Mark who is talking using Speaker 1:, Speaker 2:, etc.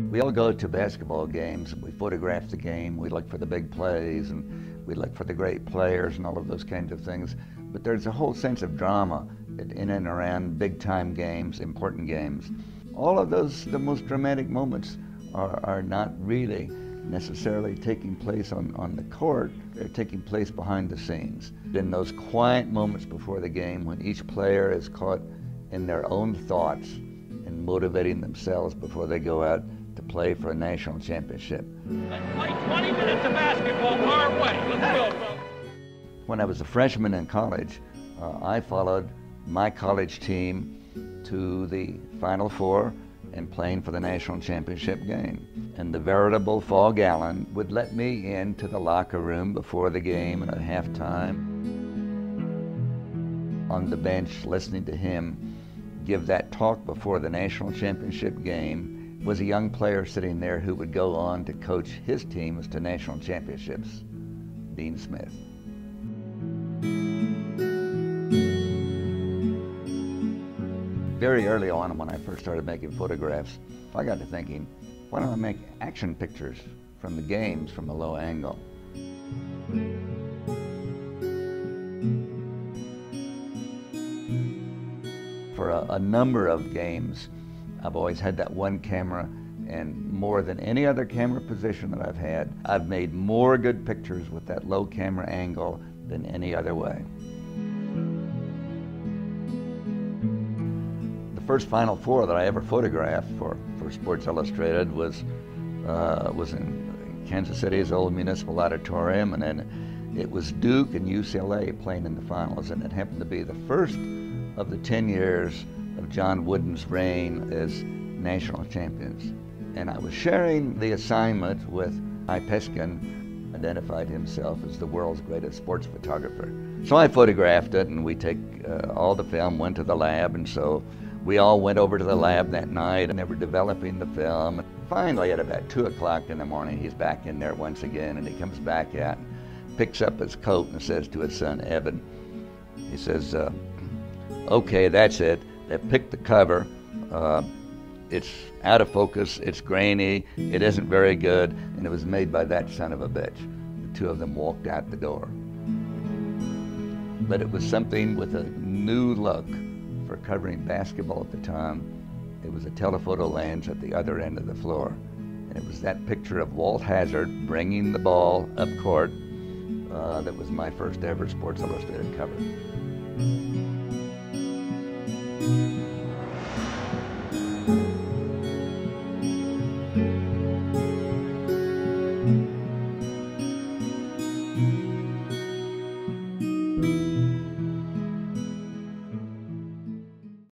Speaker 1: We all go to basketball games, we photograph the game, we look for the big plays, and we look for the great players and all of those kinds of things. But there's a whole sense of drama in and around big-time games, important games. All of those, the most dramatic moments are not really necessarily taking place on the court, they're taking place behind the scenes. In those quiet moments before the game when each player is caught in their own thoughts and motivating themselves before they go out to play for a national championship.
Speaker 2: Let's play 20 minutes of basketball our way. Let's go, folks.
Speaker 1: When I was a freshman in college, I followed my college team to the Final Four and playing for the national championship game. And the veritable Fall Gallen would let me into the locker room before the game and at halftime. On the bench, listening to him give that talk before the national championship game was a young player sitting there who would go on to coach his teams to national championships, Dean Smith. Very early on when I first started making photographs, I got to thinking, why don't I make action pictures from the games from a low angle? For a number of games, I've always had that one camera, and more than any other camera position that I've had, I've made more good pictures with that low camera angle than any other way. The first Final Four that I ever photographed for Sports Illustrated was in Kansas City's old Municipal Auditorium, and then it was Duke and UCLA playing in the finals, and it happened to be the first of the 10 years of John Wooden's reign as national champions. And I was sharing the assignment with Peskin, identified himself as the world's greatest sports photographer. So I photographed it, and we take all the film, went to the lab, and so we all went over to the lab that night, and they were developing the film. Finally, at about 2 o'clock in the morning, he's back in there once again, and he comes back out, picks up his coat, and says to his son, Evan, he says, okay, that's it. They picked the cover. It's out of focus, it's grainy, it isn't very good, and it was made by that son of a bitch. The two of them walked out the door. But it was something with a new look for covering basketball at the time. It was a telephoto lens at the other end of the floor. And it was that picture of Walt Hazzard bringing the ball up court that was my first ever Sports Illustrated cover.